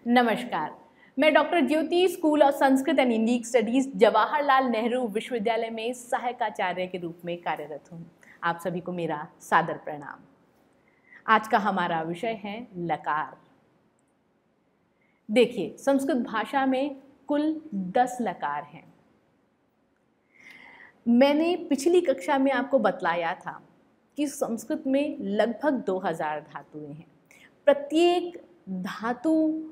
नमस्कार, मैं doctor Jyoti school of Sanskrit and Indic studies Jawaharlal Nehru विश्वविद्यालय में सहायक आचार्य के रूप में कार्यरत हूँ। आप सभी को मेरा सादर प्रणाम। आज का हमारा विषय है लकार। देखिए, संस्कृत भाषा में कुल 10 लकार हैं। मैंने पिछली कक्षा में आपको बतलाया था कि संस्कृत में लगभग 2000 धातुएं हैं। प्रत्येक धातु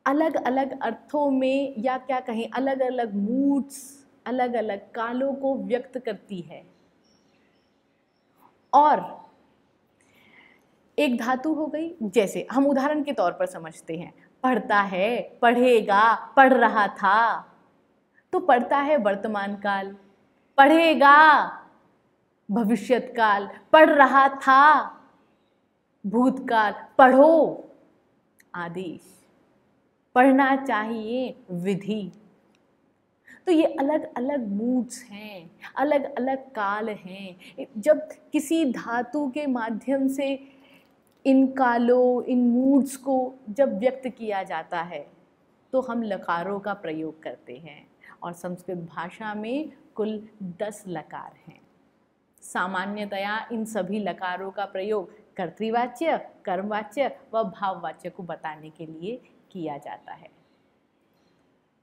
अलग अलग अर्थों में या क्या कहें अलग अलग मूड्स, अलग अलग कालों को व्यक्त करती है। और एक धातु हो गई, जैसे हम उदाहरण के तौर पर समझते हैं, पढ़ता है, पढ़ेगा, पढ़ रहा था। तो पढ़ता है वर्तमान काल, पढ़ेगा भविष्यत काल, पढ़ रहा था भूतकाल, पढ़ो आदेश, पढ़ना चाहिए विधि। तो ये अलग अलग मूड्स हैं, अलग अलग काल हैं। जब किसी धातु के माध्यम से इन कालों, इन मूड्स को जब व्यक्त किया जाता है तो हम लकारों का प्रयोग करते हैं। और संस्कृत भाषा में कुल 10 लकार हैं। सामान्यतया इन सभी लकारों का प्रयोग कर्तृवाच्य, कर्मवाच्य व भाववाच्य को बताने के लिए किया जाता है।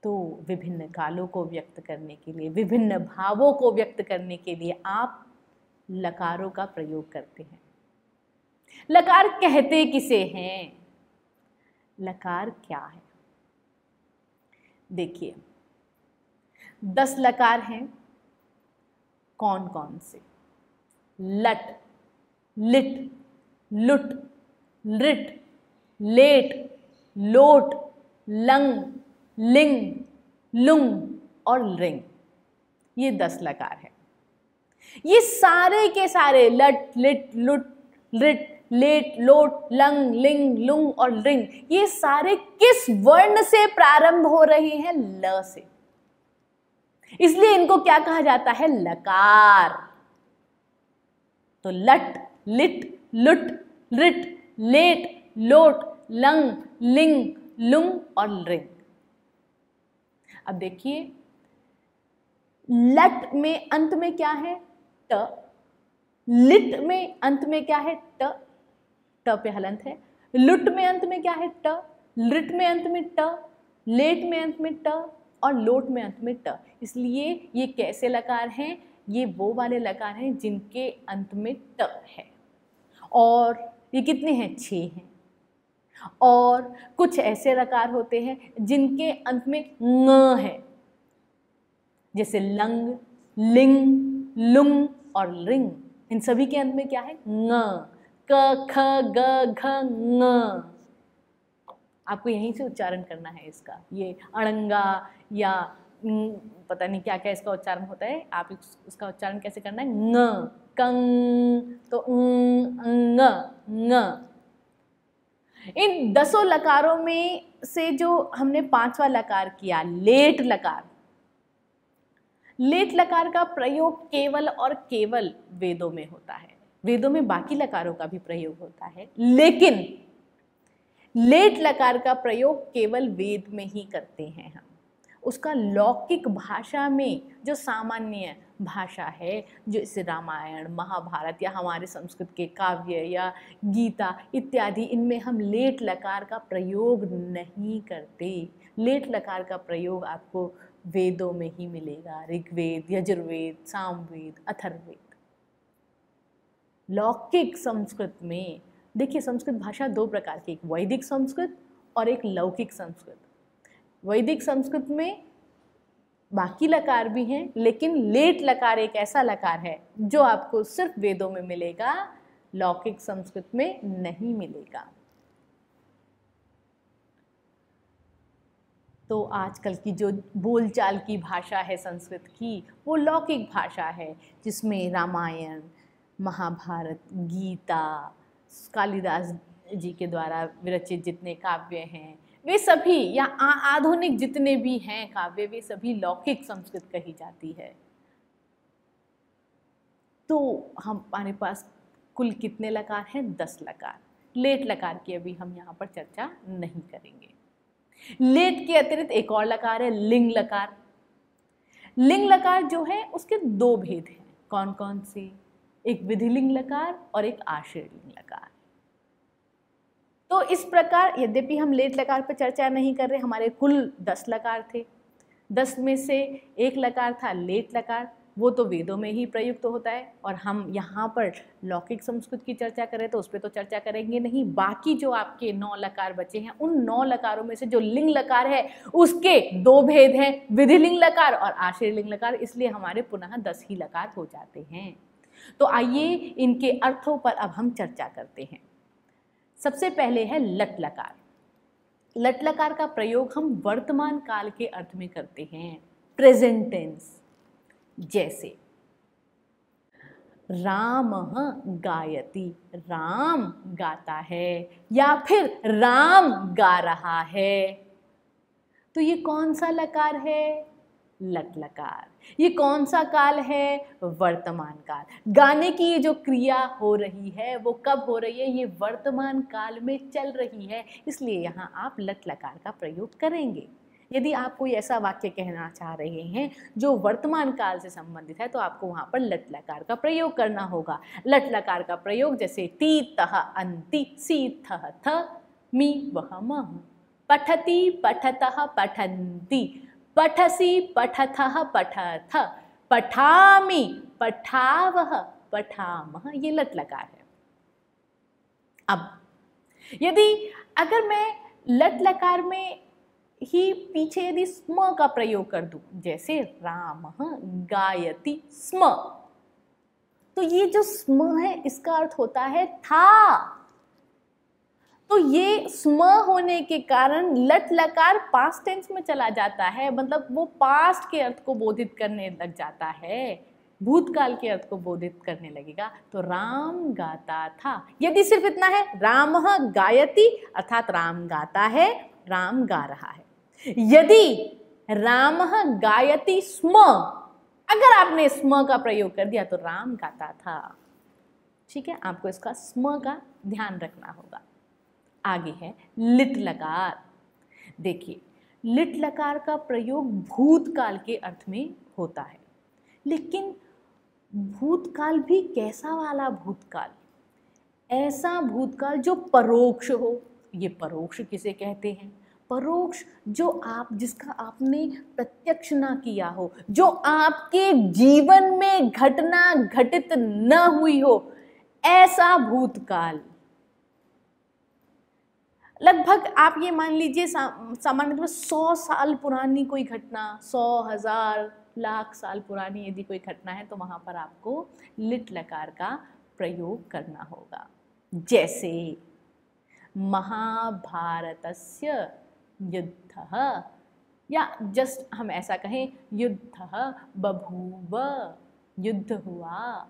तो विभिन्न कालों को व्यक्त करने के लिए, विभिन्न भावों को व्यक्त करने के लिए आप लकारों का प्रयोग करते हैं। लकार कहते किसे हैं? लकार क्या है? देखिए, 10 लकार हैं। कौन कौन से? लट, लिट, लुट, लिट, लेट, लोट, लंग, लिंग, लुंग और लिंग। ये 10 लकार है। ये सारे के सारे लट, लिट, लुट, लिट, लेट, लोट, लंग, लिंग, लुंग और लिंग, ये सारे किस वर्ण से प्रारंभ हो रहे हैं? ल से। इसलिए इनको क्या कहा जाता है? लकार। तो लट, लिट, लुट, लिट, लेट, लोट, लंग, लिंग, लुंग और लिंग। अब देखिए, लट में अंत में क्या है? ट। लिट में अंत में क्या है? ट। ट पे हलंत है। लुट में अंत में क्या है? ट। लिट में अंत में ट। लेट में अंत में ट और लोट में अंत में ट। इसलिए ये कैसे लकार हैं? ये वो वाले लकार हैं जिनके अंत में ट है। और ये कितने हैं? 6 हैं। और कुछ ऐसे लकार होते हैं जिनके अंत में ङ है, जैसे लंग, लिंग, लुंग और लिंग। इन सभी के अंत में क्या है? ङ। क, ख, ग, घ, ङ। आपको यहीं से उच्चारण करना है इसका। ये अड़ंगा या पता नहीं क्या क्या इसका उच्चारण होता है। आप इसका उच्चारण कैसे करना है? ङ, कंग, तो ङ, ङ। इन 10 लकारों में से जो हमने 5वां लकार किया, लेट लकार, लेट लकार का प्रयोग केवल और केवल वेदों में होता है। वेदों में बाकी लकारों का भी प्रयोग होता है, लेकिन लेट लकार का प्रयोग केवल वेद में ही करते हैं हम। उसका लौकिक भाषा में जो सामान्य भाषा है, जो इसे रामायण, महाभारत या हमारे संस्कृत के काव्य या गीता इत्यादि, इनमें हम लेट लकार का प्रयोग नहीं करते। लेट लकार का प्रयोग आपको वेदों में ही मिलेगा, ऋग्वेद, यजुर्वेद, सामवेद, अथर्ववेद। लौकिक संस्कृत में देखिए, संस्कृत भाषा 2 प्रकार की, एक वैदिक संस्कृत और एक लौकिक संस्कृत। वैदिक संस्कृत में बाकी लकार भी हैं, लेकिन लेट लकार एक ऐसा लकार है जो आपको सिर्फ वेदों में मिलेगा, लौकिक संस्कृत में नहीं मिलेगा। तो आजकल की जो बोलचाल की भाषा है संस्कृत की, वो लौकिक भाषा है, जिसमें रामायण, महाभारत, गीता, कालिदास जी के द्वारा विरचित जितने काव्य हैं वे सभी, या आधुनिक जितने भी हैं काव्य, वे सभी लौकिक संस्कृत कही जाती है। तो हमारे पास कुल कितने लकार हैं? 10 लकार। लेट लकार की अभी हम यहाँ पर चर्चा नहीं करेंगे। लेट के अतिरिक्त एक और लकार है लिंग लकार। लिंग लकार जो है उसके दो भेद हैं। कौन कौन से? एक विधिलिंग लकार और एक आश्रयलिंग लकार। तो इस प्रकार यद्यपि हम लेट लकार पर चर्चा नहीं कर रहे, हमारे कुल 10 लकार थे। 10 में से एक लकार था लेट लकार, वो तो वेदों में ही प्रयुक्त होता है और हम यहाँ पर लौकिक संस्कृत की चर्चा करें तो उस पर तो चर्चा करेंगे नहीं। बाकी जो आपके 9 लकार बचे हैं, उन 9 लकारों में से जो लिंग लकार है उसके 2 भेद हैं, विधिलिंग लकार और आश्रयलिंग लकार, इसलिए हमारे पुनः 10 ही लकार हो जाते हैं। तो आइए इनके अर्थों पर अब हम चर्चा करते हैं। सबसे पहले है लट लकार। लट लकार का प्रयोग हम वर्तमान काल के अर्थ में करते हैं, प्रेजेंट टेंस। जैसे रामः गायति, राम गाता है, या फिर राम गा रहा है। तो ये कौन सा लकार है? लट लकार। ये कौन सा काल है? वर्तमान काल। गाने की ये जो क्रिया हो रही है वो कब हो रही है? ये वर्तमान काल में चल रही है, इसलिए यहाँ आप लट लकार का प्रयोग करेंगे। यदि आप कोई ऐसा वाक्य कहना चाह रहे हैं जो वर्तमान काल से संबंधित है तो आपको वहाँ पर लट लकार का प्रयोग करना होगा। लट लकार का प्रयोग जैसे ती तह अंति सी थह थ मी वह मह, पठति पठतः पठन्ति, पठसि पठथः पठथ, पठामि पठावः पठामः, ये लट लकार है। अब यदि अगर मैं लट लकार में ही पीछे यदि स्म का प्रयोग कर दूं, जैसे रामः गायति स्म, तो ये जो स्म है इसका अर्थ होता है था। तो ये स्म होने के कारण लट लकार पास्ट टेंस में चला जाता है, मतलब वो पास्ट के अर्थ को बोधित करने लग जाता है, भूतकाल के अर्थ को बोधित करने लगेगा। तो राम गाता था, यदि सिर्फ इतना है रामः गायति अर्थात राम गाता है, राम गा रहा है। यदि रामः गायति स्म, अगर आपने स्म का प्रयोग कर दिया तो राम गाता था। ठीक है, आपको इसका स्म का ध्यान रखना होगा। आगे है लिट लकार। देखिए, लिट लकार का प्रयोग भूतकाल के अर्थ में होता है, लेकिन भूतकाल भी कैसा वाला भूतकाल? ऐसा भूतकाल जो परोक्ष हो। ये परोक्ष किसे कहते हैं? परोक्ष जो जिसका आपने प्रत्यक्ष ना किया हो, जो आपके जीवन में घटना घटित न हुई हो, ऐसा भूतकाल। लगभग आप ये मान लीजिए सामान्यतः 100 साल पुरानी कोई घटना, 100, 1000, लाख साल पुरानी यदि कोई घटना है तो वहां पर आपको लिट लकार का प्रयोग करना होगा। जैसे महाभारतस्य युद्धः, या जस्ट हम ऐसा कहें युद्धः बभूव, युद्ध हुआ।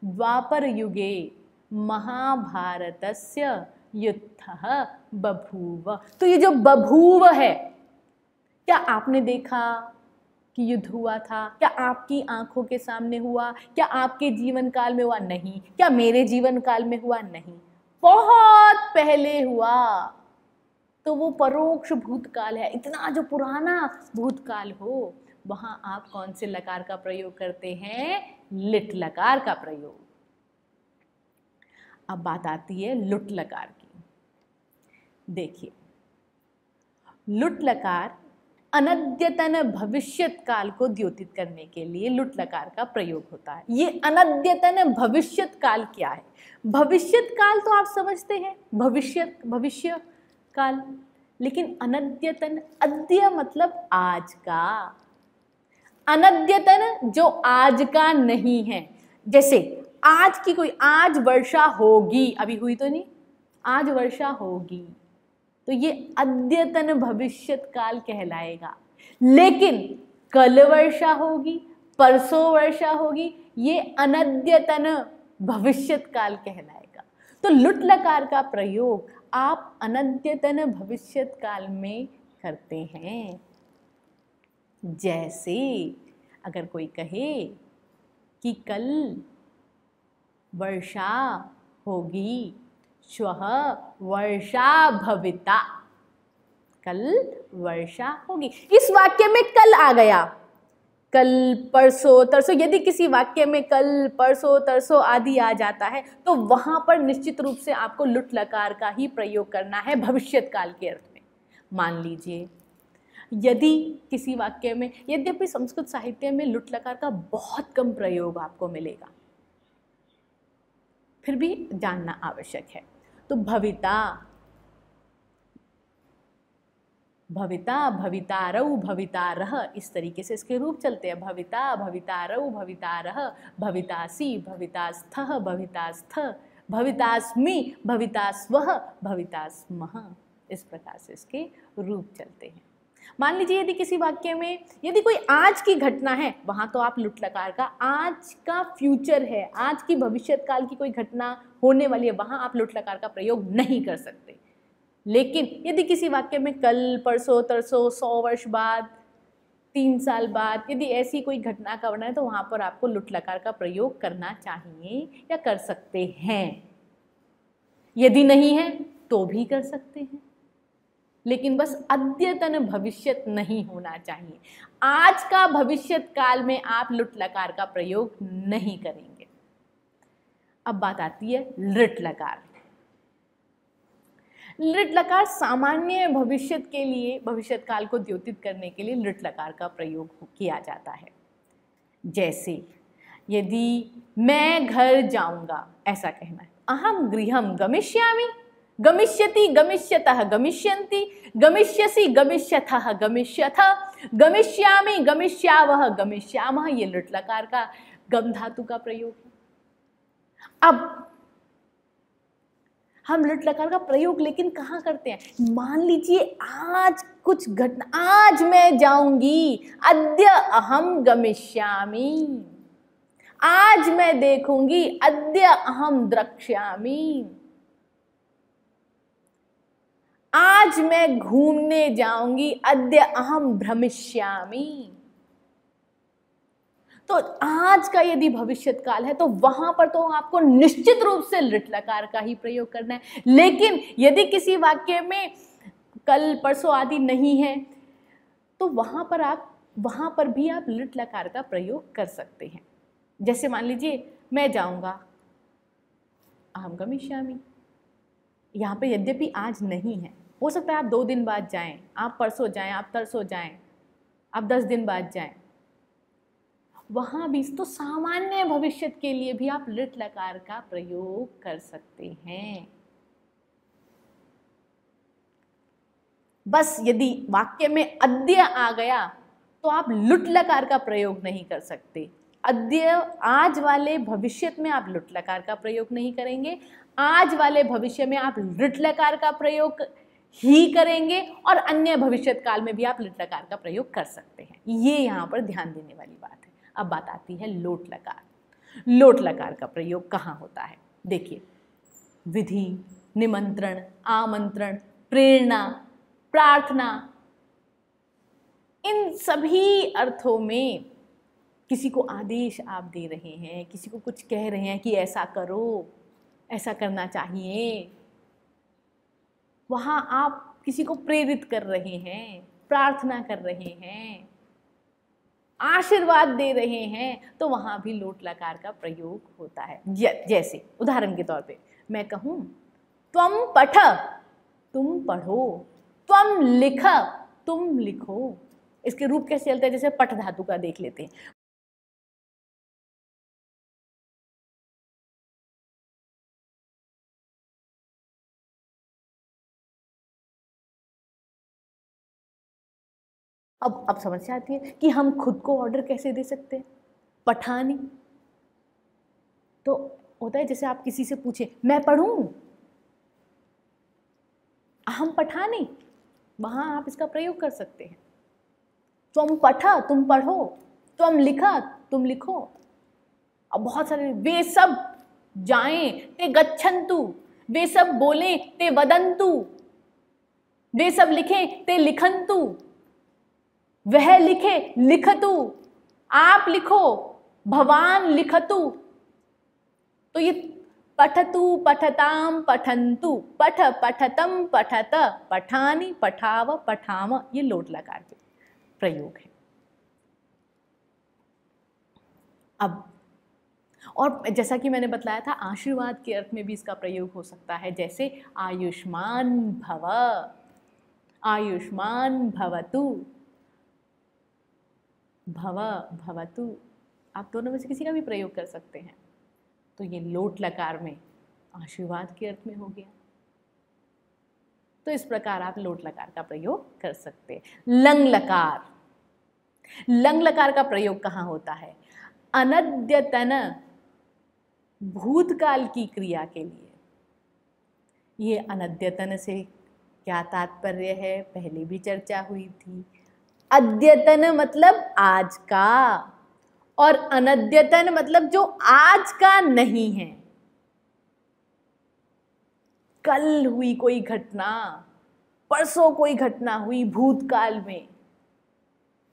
द्वापर युगे महाभारतस्य युद्धः बभूव। तो ये जो बभूव है, क्या आपने देखा कि युद्ध हुआ था? क्या आपकी आंखों के सामने हुआ? क्या आपके जीवन काल में हुआ? नहीं। क्या मेरे जीवन काल में हुआ? नहीं, बहुत पहले हुआ। तो वो परोक्ष भूतकाल है। इतना जो पुराना भूतकाल हो, वहां आप कौन से लकार का प्रयोग करते हैं? लिट लकार का प्रयोग। अब बात आती है लुट लकार की। देखिए, लुट लकार अनद्यतन भविष्यत काल को द्योतित करने के लिए लुट लकार का प्रयोग होता है। ये अनद्यतन भविष्यत काल क्या है? भविष्यत काल तो आप समझते हैं, भविष्य काल, लेकिन अनद्यतन, अद्य मतलब आज का, अनद्यतन जो आज का नहीं है। जैसे आज की कोई, आज वर्षा होगी, अभी हुई तो नहीं, आज वर्षा होगी, तो ये अद्यतन भविष्यत काल कहलाएगा। लेकिन कल वर्षा होगी, परसों वर्षा होगी, ये अनद्यतन भविष्यत काल कहलाएगा। तो लुट लकार का प्रयोग आप अनद्यतन भविष्यत काल में करते हैं। जैसे अगर कोई कहे कि कल वर्षा होगी, श्वः वर्षा भविता, कल वर्षा होगी। इस वाक्य में कल आ गया, कल, परसों, तरसों। यदि किसी वाक्य में कल, परसों, तरसों आदि आ जाता है तो वहां पर निश्चित रूप से आपको लुट लकार का ही प्रयोग करना है भविष्यत काल के अर्थ में। मान लीजिए यदि किसी वाक्य में, यद्यपि संस्कृत साहित्य में लुट लकार का बहुत कम प्रयोग आपको मिलेगा, फिर भी जानना आवश्यक है। तो भविता, भविता, भवितारौ, भवितारः, इस तरीके से इसके रूप चलते हैं। भविता, भवितारौ, भवितारः, भवितासि, भवितास्थः, भवितास्थ, भवितास्मि, भवितास्वः, भवितास्मः, इस प्रकार से इसके रूप चलते हैं। मान लीजिए यदि किसी वाक्य में यदि कोई आज की घटना है, वहां तो आप लुट लकार का, आज का फ्यूचर है, आज की भविष्यत काल की कोई घटना होने वाली है, वहां आप लुट लकार का प्रयोग नहीं कर सकते। लेकिन यदि किसी वाक्य में कल, परसों, तरसों, 100 वर्ष बाद, 3 साल बाद, यदि ऐसी कोई घटना का वर्णन है तो वहां पर आपको लुट लकार का प्रयोग करना चाहिए या कर सकते हैं। यदि नहीं है तो भी कर सकते हैं, लेकिन बस अद्यतन भविष्यत नहीं होना चाहिए। आज का भविष्यत काल में आप लुट लकार का प्रयोग नहीं करेंगे। अब बात आती है लृट लकार। लृट लकार सामान्य भविष्यत के लिए, भविष्यत काल को द्योतित करने के लिए लृट लकार का प्रयोग किया जाता है। जैसे यदि मैं घर जाऊंगा, ऐसा कहना है, अहम गृहम गमिष्यामि, गमिष्यति, गमिष्यतः, गमिष्यन्ति, गमिष्यसि, गमिष्यथः, गमिष्यथ, गमिष्यामि, गमिष्यावः, गमिष्यामः, ये लृट लकार का गम धातु का प्रयोग है। अब हम लृट लकार का प्रयोग लेकिन कहाँ करते हैं? मान लीजिए आज कुछ घटना, आज मैं जाऊंगी, अद्य अहम गमिष्यामि, आज मैं देखूंगी, अद्य अहम द्रक्ष्यामि, आज मैं घूमने जाऊंगी, अद्य अहम भ्रमिष्यामि। तो आज का यदि भविष्यत काल है तो वहां पर तो आपको निश्चित रूप से लृट लकार का ही प्रयोग करना है। लेकिन यदि किसी वाक्य में कल, परसों आदि नहीं है तो वहां पर भी आप लृट लकार का प्रयोग कर सकते हैं। जैसे मान लीजिए मैं जाऊंगा, अहम गमिष्यामि, यहाँ पे यद्यपि आज नहीं है, हो सकता है आप 2 दिन बाद जाएं, आप परसों जाएं, आप तरसों जाएं, आप 10 दिन बाद जाएं, वहां भी तो सामान्य भविष्यत के लिए भी आप लृट लकार का प्रयोग कर सकते हैं। बस यदि वाक्य में अद्य आ गया तो आप लुट लकार का प्रयोग नहीं कर सकते। अद्य, आज वाले भविष्यत में आप लुट लकार का प्रयोग नहीं करेंगे, आज वाले भविष्य में आप लृट लकार का प्रयोग ही करेंगे, और अन्य भविष्यत काल में भी आप लृट लकार का प्रयोग कर सकते हैं। ये यहाँ पर ध्यान देने वाली बात है। अब बात आती है लोट लकार। लोट लकार का प्रयोग कहाँ होता है? देखिए, विधि, निमंत्रण, आमंत्रण, प्रेरणा, प्रार्थना, इन सभी अर्थों में किसी को आदेश आप दे रहे हैं, किसी को कुछ कह रहे हैं कि ऐसा करो, ऐसा करना चाहिए, वहाँ आप किसी को प्रेरित कर रहे हैं, प्रार्थना कर रहे हैं, आशीर्वाद दे रहे हैं, तो वहाँ भी लोट लकार का प्रयोग होता है। जैसे उदाहरण के तौर पे मैं कहूँ, त्वम पठ, तुम पढ़ो, त्वम लिख, तुम लिखो। इसके रूप कैसे चलते हैं? जैसे पठ धातु का देख लेते हैं। अब समझ आती है कि हम खुद को ऑर्डर कैसे दे सकते हैं। पठानी तो होता है जैसे आप किसी से पूछे, मैं पढ़ूं, अहम पठानी, वहां आप इसका प्रयोग कर सकते हैं। त्वम पठा, तुम पढ़ो, त्वम लिखा, तुम लिखो। अब बहुत सारे, वे सब जाएं ते गच्छन्तु, वे सब बोले ते वदन्तु, वे सब लिखें ते लिखन्तु, वह लिखे लिखतु, आप लिखो, भवान लिखतु। तो ये पठतु पठताम पठन्तु, पठ पठतम पठत, पठानि पठाव पठाम, ये लोट लकार के प्रयोग है। अब और जैसा कि मैंने बतलाया था, आशीर्वाद के अर्थ में भी इसका प्रयोग हो सकता है, जैसे आयुष्मान भव, आयुष्मान भवतु, भव भवतु, आप दोनों में से किसी का भी प्रयोग कर सकते हैं। तो ये लोट लकार में आशीर्वाद के अर्थ में हो गया। तो इस प्रकार आप लोट लकार का प्रयोग कर सकते हैं। लंग लकार, लंग लकार का प्रयोग कहाँ होता है? अनद्यतन, भूतकाल की क्रिया के लिए। ये अनद्यतन से क्या तात्पर्य है, पहले भी चर्चा हुई थी। अद्यतन मतलब आज का, और अनद्यतन मतलब जो आज का नहीं है। कल हुई कोई घटना, परसों कोई घटना हुई भूतकाल में,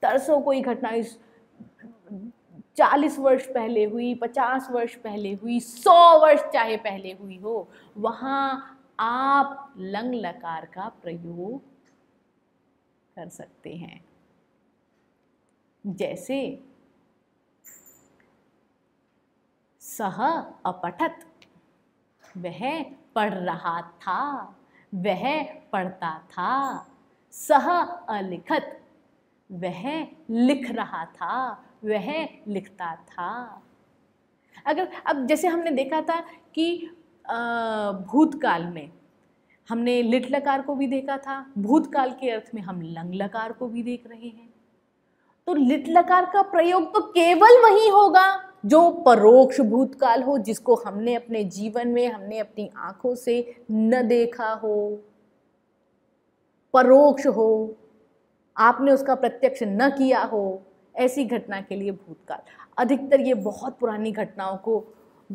तरसों कोई घटना 40 वर्ष पहले हुई, 50 वर्ष पहले हुई, 100 वर्ष चाहे पहले हुई हो, वहां आप लंग लकार का प्रयोग कर सकते हैं। जैसे सह अपठत, वह पढ़ रहा था, वह पढ़ता था। सह अलिखत, वह लिख रहा था, वह लिखता था। अगर अब जैसे हमने देखा था कि भूतकाल में हमने लिट लकार को भी देखा था, भूतकाल के अर्थ में हम लंग लकार को भी देख रहे हैं। तो लिट लकार का प्रयोग तो केवल वही होगा जो परोक्ष भूतकाल हो, जिसको हमने अपने जीवन में, हमने अपनी आंखों से न देखा हो, परोक्ष हो, आपने उसका प्रत्यक्ष न किया हो, ऐसी घटना के लिए भूतकाल। अधिकतर ये बहुत पुरानी घटनाओं को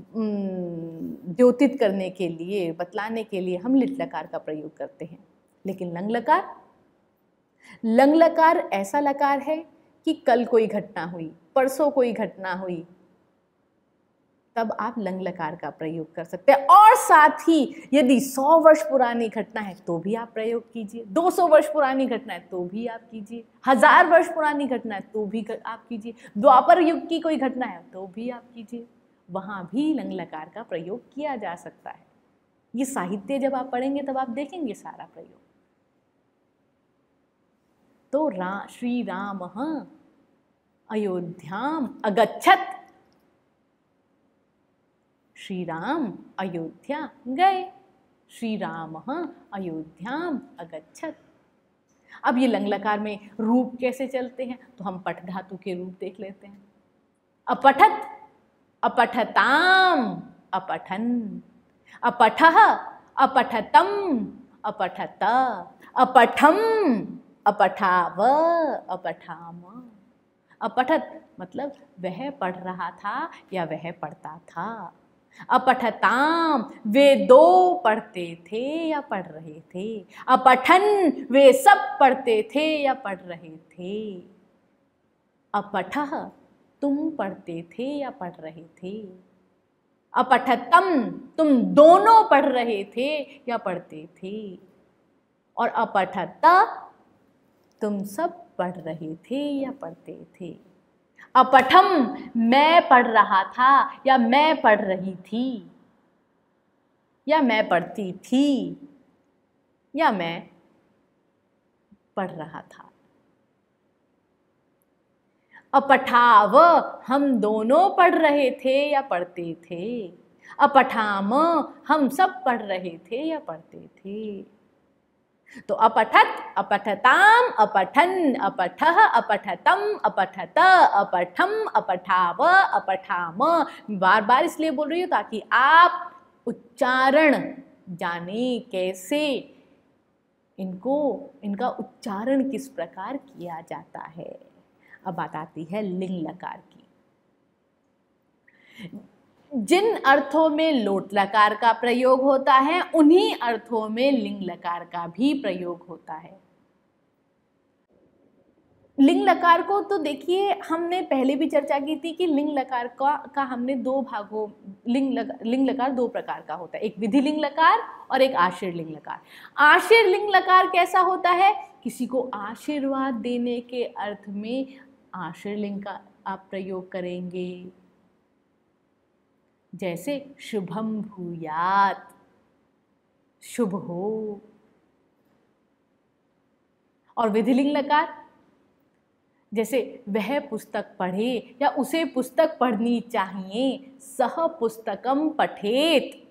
द्योतित करने के लिए, बतलाने के लिए हम लिट लकार का प्रयोग करते हैं। लेकिन लंग लकार, लंग लकार ऐसा लकार है कि कल कोई घटना हुई, परसों कोई घटना हुई, तब आप लंग लकार का प्रयोग कर सकते हैं। और साथ ही यदि 100 वर्ष पुरानी घटना है तो भी आप प्रयोग कीजिए, 200 वर्ष पुरानी घटना है तो भी आप कीजिए, 1000 वर्ष पुरानी घटना है तो भी आप कीजिए, द्वापर युग की कोई घटना है तो भी आप कीजिए, वहां भी लंग लकार का प्रयोग किया जा सकता है। ये साहित्य जब आप पढ़ेंगे तब आप देखेंगे सारा प्रयोग। तो श्री राम अयोध्याम अगच्छत, श्री राम अयोध्या गए, श्री राम अयोध्याम अगच्छत। अब ये लंग लकार में रूप कैसे चलते हैं, तो हम पठ धातु के रूप देख लेते हैं। अपठत, अपठताम, अपठन। अपठः, अपठतम, अपठत। अपठम, अपठाव, अपठाम। अपठत मतलब वह पढ़ रहा था या वह पढ़ता था। अपठताम, वे दो पढ़ते थे या पढ़ रहे थे। अपठन, वे सब पढ़ते थे या पढ़ रहे थे। अपठः, तुम पढ़ते थे या पढ़ रहे थे। अपठतम, तुम दोनों पढ़ रहे थे या पढ़ते थे। और अपठत, तुम सब पढ़ रहे थे या पढ़ते थे। अपठम, मैं पढ़ रहा था या मैं पढ़ रही थी, या मैं पढ़ती थी, या मैं पढ़ रहा था। अपठाव, हम दोनों पढ़ रहे थे या पढ़ते थे। अपठाम, हम सब पढ़ रहे थे या पढ़ते थे। तो अपठत, अपठताम, अपठन, अपठः, अपठतम, अपठत, अपठम, अपठाव, अपठाम। बार बार इसलिए बोल रही हूँ ताकि आप उच्चारण जाने, कैसे इनका उच्चारण किस प्रकार किया जाता है। अब बात आती है लिंग लकार की। जिन अर्थों में लोट लकार का प्रयोग होता है, उन्हीं अर्थों में लिंग लकार का भी प्रयोग होता है। लिंग लकार को तो देखिए हमने पहले भी चर्चा की थी कि लिंग लकार का हमने दो भागों, लिंग लकार दो प्रकार का होता है, एक विधि लिंग लकार और एक आशीर् लिंग लकार। आशीर् लिंग लकार कैसा होता है? किसी को आशीर्वाद देने के अर्थ में आशीर् लिंग का आप प्रयोग करेंगे, जैसे शुभम भूयात, शुभ हो। और विधि लिंग लकार जैसे वह पुस्तक पढ़े या उसे पुस्तक पढ़नी चाहिए, सह पुस्तकम पठेत।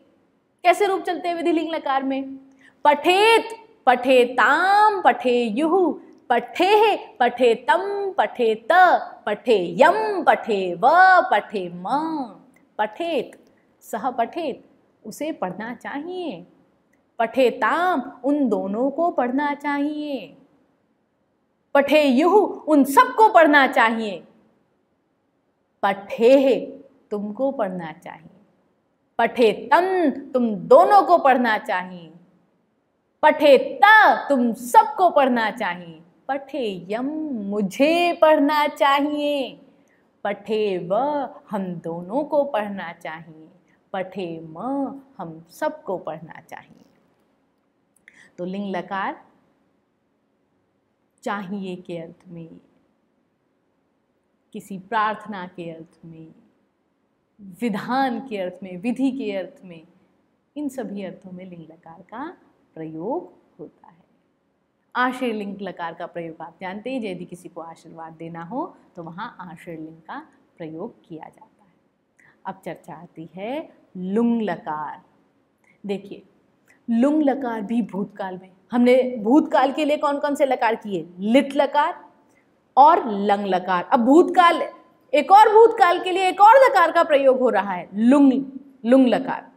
कैसे रूप चलते हैं विधि लिंग लकार में? पठेत, पठेताम, पठेयुः, पठेः, पठेतम, पठेत, पठेयम, पठेव, पठेम। पठेत, सह पठेत, उसे पढ़ना चाहिए। पठेताम, उन दोनों को पढ़ना चाहिए। पठेयुः, उन सबको पढ़ना चाहिए। पठेः, तुमको पढ़ना चाहिए। पठेतम, तुम दोनों को पढ़ना चाहिए। पठेत, तुम सबको पढ़ना चाहिए। पठेयम, मुझे पढ़ना चाहिए। पठेव, हम दोनों को पढ़ना चाहिए। पठेम, हम सबको पढ़ना चाहिए। तो लिंग लकार चाहिए के अर्थ में, किसी प्रार्थना के अर्थ में, विधान के अर्थ में, विधि के अर्थ में, इन सभी अर्थों में लिंग लकार का प्रयोग होता है। आशीर् लिंग लकार का प्रयोग आप जानते हैं, यदि किसी को आशीर्वाद देना हो तो वहाँ आशीर् लिंग का प्रयोग किया जाता है। अब चर्चा आती है लुंग लकार। देखिए, लुंग लकार भी भूतकाल में हमने भूतकाल के लिए कौन कौन से लकार किए? लिट लकार और लंग लकार। अब भूतकाल, एक और भूतकाल के लिए एक और लकार का प्रयोग हो रहा है, लुंग लकार।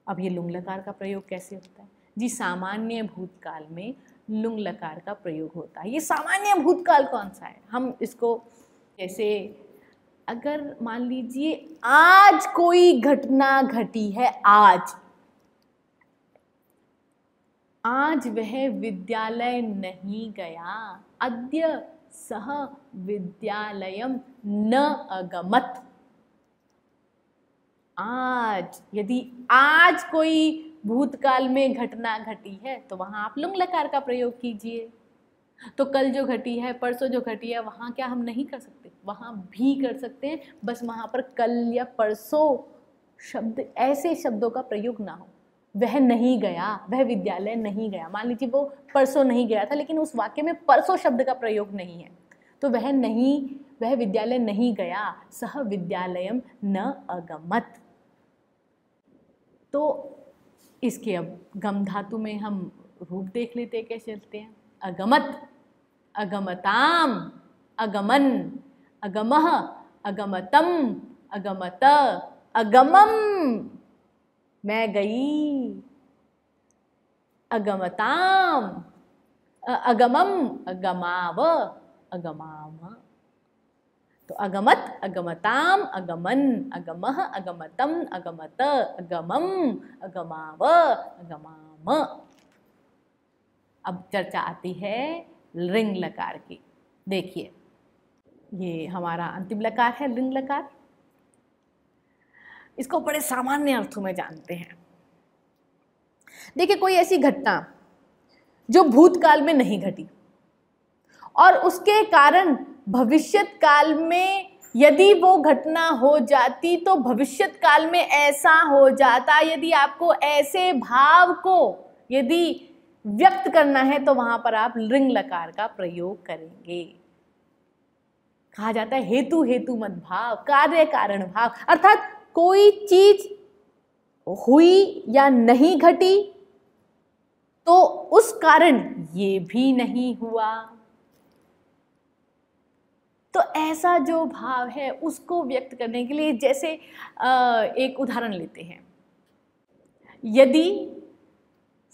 अब ये लुंग लकार का प्रयोग कैसे होता है? जी, सामान्य भूतकाल में लुंग लकार का प्रयोग होता है। ये सामान्य भूतकाल कौन सा है? हम इसको, जैसे अगर मान लीजिए आज कोई घटना घटी है, आज वह विद्यालय नहीं गया, अद्य सह विद्यालयम न अगमत। आज, यदि आज कोई भूतकाल में घटना घटी है तो वहां आप लुंग लकार का प्रयोग कीजिए। तो कल जो घटी है, परसों जो घटी है, वहां क्या हम नहीं कर सकते? वहां भी कर सकते हैं, बस वहां पर कल या परसों शब्द, ऐसे शब्दों का प्रयोग ना हो। वह नहीं गया, वह विद्यालय नहीं गया, मान लीजिए वो परसों नहीं गया था, लेकिन उस वाक्य में परसों शब्द का प्रयोग नहीं है, तो वह विद्यालय नहीं गया, सह विद्यालयम न अगमत। तो इसके अब गम धातु में हम रूप देख लेते हैं कैसे चलते हैं। अगमत, अगमताम, अगमन, अगमः, अगमतम, अगमत, अगमम, मैं गई। अगमताम, अगमम, अगमाव, अगमाम। तो अगमत, अगमताम, अगमन, अगमः, अगमतम, अगमत, अगमम, अगमाव, अगमाम। अब चर्चा आती है लिंग लकार की। देखिए, ये हमारा अंतिम लकार है लिंग लकार। इसको बड़े सामान्य अर्थों में जानते हैं। देखिए, कोई ऐसी घटना जो भूतकाल में नहीं घटी और उसके कारण भविष्यत काल में यदि वो घटना हो जाती तो भविष्यत काल में ऐसा हो जाता, यदि आपको ऐसे भाव को यदि व्यक्त करना है तो वहां पर आप लिंग लकार का प्रयोग करेंगे। कहा जाता है हेतु हेतु मत भाव, कार्य कारण भाव, अर्थात कोई चीज हुई या नहीं घटी तो उस कारण ये भी नहीं हुआ। तो ऐसा जो भाव है उसको व्यक्त करने के लिए, जैसे एक उदाहरण लेते हैं। यदि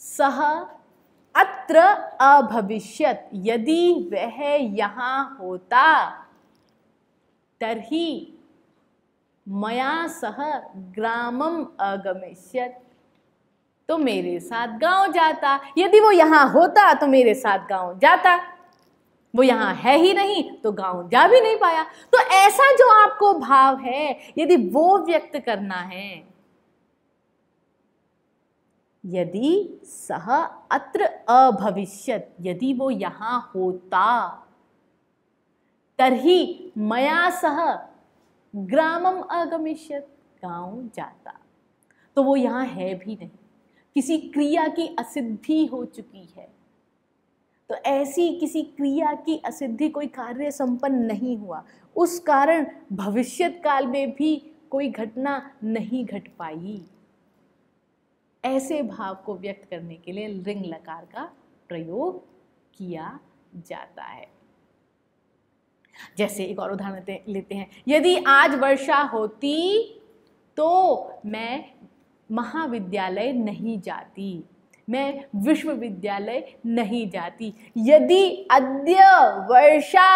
सह अत्र अभविष्यत, यदि वह यहाँ होता, तर्हि मया सह ग्रामम अगमिष्यत, तो मेरे साथ गांव जाता। यदि वो यहाँ होता तो मेरे साथ गांव जाता। वो यहाँ है ही नहीं तो गांव जा भी नहीं पाया। तो ऐसा जो आपको भाव है यदि वो व्यक्त करना है, यदि सह अत्र अभविष्यत, यदि वो यहाँ होता, तर्हि मया सह ग्रामम अगमिष्यत, गांव जाता। तो वो यहाँ है भी नहीं, किसी क्रिया की असिद्धि हो चुकी है। तो ऐसी किसी क्रिया की असिद्धि, कोई कार्य संपन्न नहीं हुआ, उस कारण भविष्यत काल में भी कोई घटना नहीं घट पाई। ऐसे भाव को व्यक्त करने के लिए लिंग लकार का प्रयोग किया जाता है। जैसे एक और उदाहरण लेते हैं, यदि आज वर्षा होती तो मैं महाविद्यालय नहीं जाती, मैं विश्वविद्यालय नहीं जाती। यदि अद्य वर्षा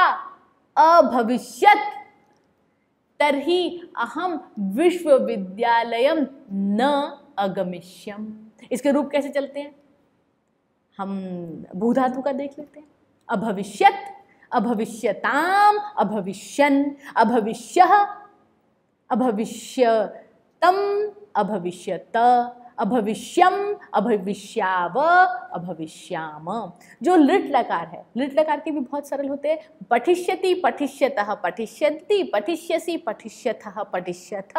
अभविष्यत् तर्हि अहम विश्वविद्यालयम न अगमिष्यम। इसके रूप कैसे चलते हैं, हम भू धातु का देख लेते हैं। अभविष्यत्, अभविष्यताम, अभविष्यन्, अभविष्यः, अभविष्यतम, अभविष्यत, अभविष्यम, अभविष्याव, अभविष्याम। जो लिट लकार है, लिट लकार के भी बहुत सरल होते हैं। पठिष्यति, पठिष्यतः, पठिष्यन्ति, पठिष्यसि, पठिष्यथः, पठिष्यथ,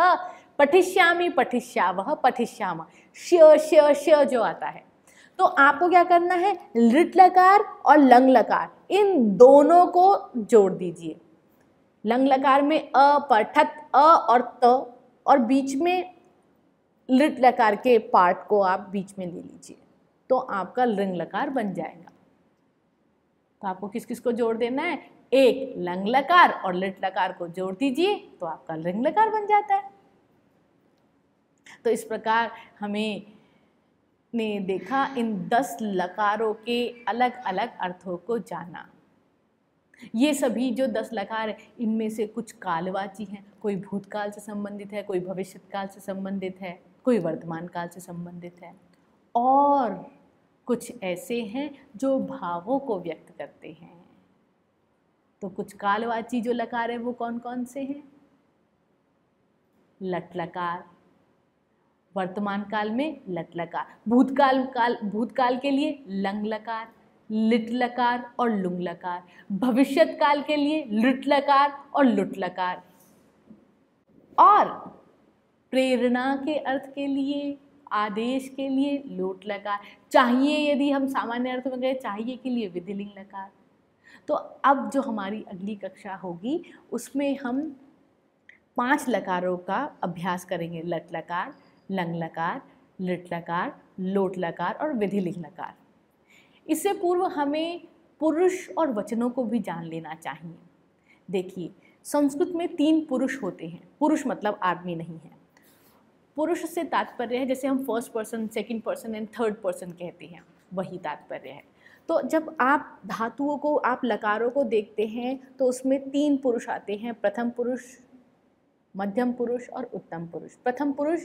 पठिष्यामि, पठिष्यावः, पठिष्याम। श जो आता है, तो आपको क्या करना है, लिट लकार और लंग लकार इन दोनों को जोड़ दीजिए। लंग लकार में अ, पठत, अ और त, और बीच में लिट लकार के पार्ट को आप बीच में ले लीजिए, तो आपका लिंग लकार बन जाएगा। तो आपको किस किस को जोड़ देना है, एक लंग लकार और लिट लकार को जोड़ दीजिए, तो आपका लिंग लकार बन जाता है। तो इस प्रकार हमें ने देखा इन 10 लकारों के अलग अलग अर्थों को जाना। ये सभी जो 10 लकार है, इनमें से कुछ कालवाची हैं, कोई भूतकाल से संबंधित है, कोई भविष्यकाल से संबंधित है, कोई वर्तमान काल से संबंधित है, और कुछ ऐसे हैं जो भावों को व्यक्त करते हैं। तो कुछ कालवाची जो लकार है वो कौन कौन से हैं, लट लकार, वर्तमान काल में लट लकार, भूतकाल के लिए लंग लकार, लिट लकार और लुंग लकार, भविष्यत काल के लिए लिट लकार और लुट लकार, और प्रेरणा के अर्थ के लिए, आदेश के लिए लोट लकार, चाहिए यदि हम सामान्य अर्थ में गए, चाहिए के लिए विधिलिंग लकार। तो अब जो हमारी अगली कक्षा होगी उसमें हम 5 लकारों का अभ्यास करेंगे, लट लकार, लंग लकार, लिट लकार, लोट लकार और विधिलिंग लकार। इससे पूर्व हमें पुरुष और वचनों को भी जान लेना चाहिए। देखिए, संस्कृत में 3 पुरुष होते हैं। पुरुष मतलब आदमी नहीं है। पुरुष से तात्पर्य है, जैसे हम first person, second person and third person कहते हैं, वही तात्पर्य है। तो जब आप धातुओं को, आप लकारों को देखते हैं तो उसमें 3 पुरुष आते हैं, प्रथम पुरुष, मध्यम पुरुष और उत्तम पुरुष। प्रथम पुरुष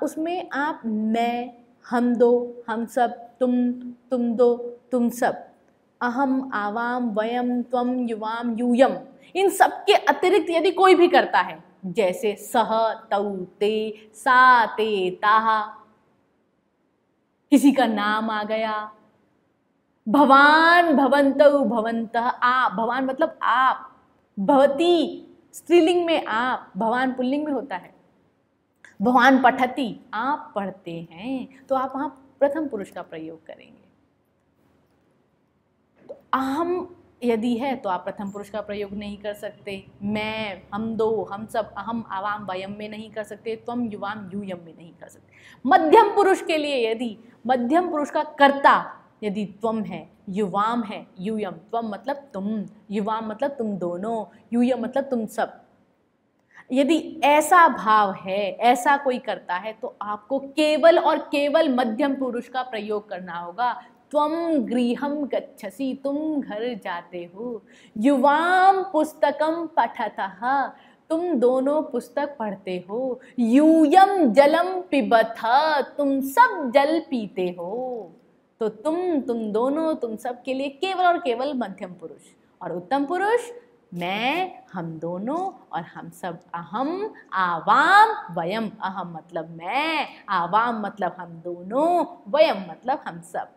उसमें आप मैं, हम दो, हम सब, तुम दो, तुम सब, अहम, आवाम, वयम, त्वम, युवाम, यूयम, इन सब के अतिरिक्त यदि कोई भी करता है, जैसे सह, तौ, ते, सा, ते, ताहा, किसी का नाम आ गया, भवान, भवन्तौ, भवन्तः, आप, भवान मतलब आप, भवती स्त्रीलिंग में आप, भवान पुल्लिंग में होता है, भवान पठति, आप पढ़ते हैं, तो आप वहां प्रथम पुरुष का प्रयोग करेंगे। तो अहम यदि है तो आप प्रथम पुरुष का प्रयोग नहीं कर सकते, मैं, हम दो, हम सब, अहम, आवाम, वयम में नहीं कर सकते, त्वम, युवाम, यूयम में नहीं कर सकते। मध्यम पुरुष के लिए यदि मध्यम पुरुष का कर्ता यदि त्वम है, युवाम है, यूयम, त्वम मतलब तुम, युवाम मतलब तुम दोनों, यूयम मतलब तुम सब, यदि ऐसा भाव है, ऐसा कोई करता है, तो आपको केवल और केवल मध्यम पुरुष का प्रयोग करना होगा। त्वम गृहम गच्छसि, तुम घर जाते हो, युवाम पुस्तकम पठतः, तुम दोनों पुस्तक पढ़ते हो, यूयम जलम पिबथ, तुम सब जल पीते हो। तो तुम दोनों, तुम सब के लिए केवल और केवल मध्यम पुरुष। और उत्तम पुरुष मैं, हम दोनों और हम सब। अहम, आवाम, वयम। अहम मतलब मैं, आवाम मतलब हम दोनों, वयम मतलब हम सब।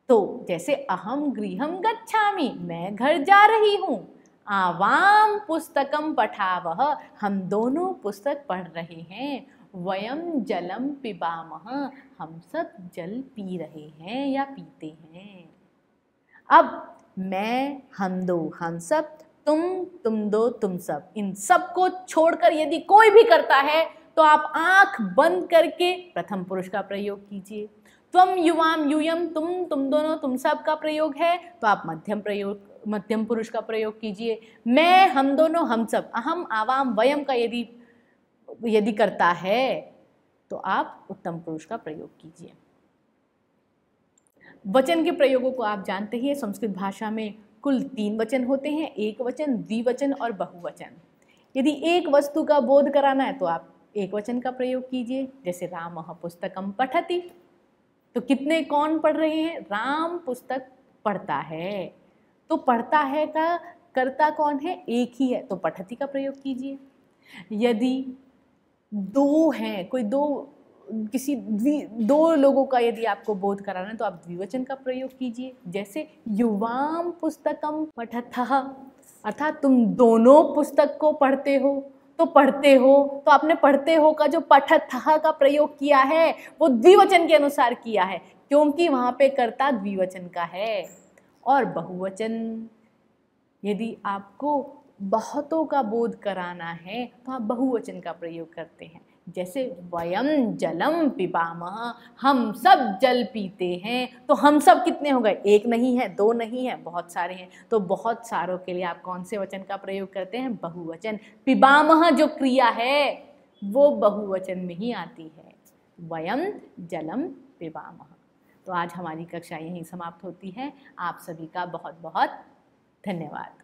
तो जैसे अहम गृहम गच्छामि, मैं घर जा रही हूँ। आवाम पुस्तकम पठावह, हम दोनों पुस्तक पढ़ रहे हैं। वयम जलम पिबामह, हम सब जल पी रहे हैं या पीते हैं। अब मैं, हम दो, हम सब, तुम दो, तुम सब, इन सब को छोड़कर यदि कोई भी करता है तो आप आंख बंद करके प्रथम पुरुष का प्रयोग कीजिए। त्वम, युवाम, यूयम, तुम दोनों, तुम सब का प्रयोग है तो आप मध्यम पुरुष का प्रयोग कीजिए। मैं, हम दोनों, हम सब, अहम, आवाम, वयम का यदि करता है तो आप उत्तम पुरुष का प्रयोग कीजिए। वचन के प्रयोगों को आप जानते ही हैं, संस्कृत भाषा में कुल 3 वचन होते हैं, एक वचन, द्विवचन और बहुवचन। यदि एक वस्तु का बोध कराना है तो आप एक वचन का प्रयोग कीजिए, जैसे रामः पुस्तकम पठति। तो कितने, कौन पढ़ रहे हैं? राम पुस्तक पढ़ता है। तो पढ़ता है का कर्ता कौन है? एक ही है, तो पठति का प्रयोग कीजिए। यदि दो हैं, दो लोगों का यदि आपको बोध कराना है तो आप द्विवचन का प्रयोग कीजिए, जैसे युवाम पुस्तकम पठतः, अर्थात तुम दोनों पुस्तक को पढ़ते हो। तो पढ़ते हो, तो आपने पढ़ते हो का जो पठतः का प्रयोग किया है वो द्विवचन के अनुसार किया है, क्योंकि वहां पे कर्ता द्विवचन का है। और बहुवचन, यदि आपको बहुतों का बोध कराना है तो आप बहुवचन का प्रयोग करते हैं, जैसे वयम जलम पिबामः, हम सब जल पीते हैं। तो हम सब कितने हो गए? एक नहीं है, दो नहीं है, बहुत सारे हैं। तो बहुत सारों के लिए आप कौन से वचन का प्रयोग करते हैं? बहुवचन। पिबामः जो क्रिया है वो बहुवचन में ही आती है, वयम जलम पिबामः। तो आज हमारी कक्षा यहीं समाप्त होती है। आप सभी का बहुत बहुत धन्यवाद।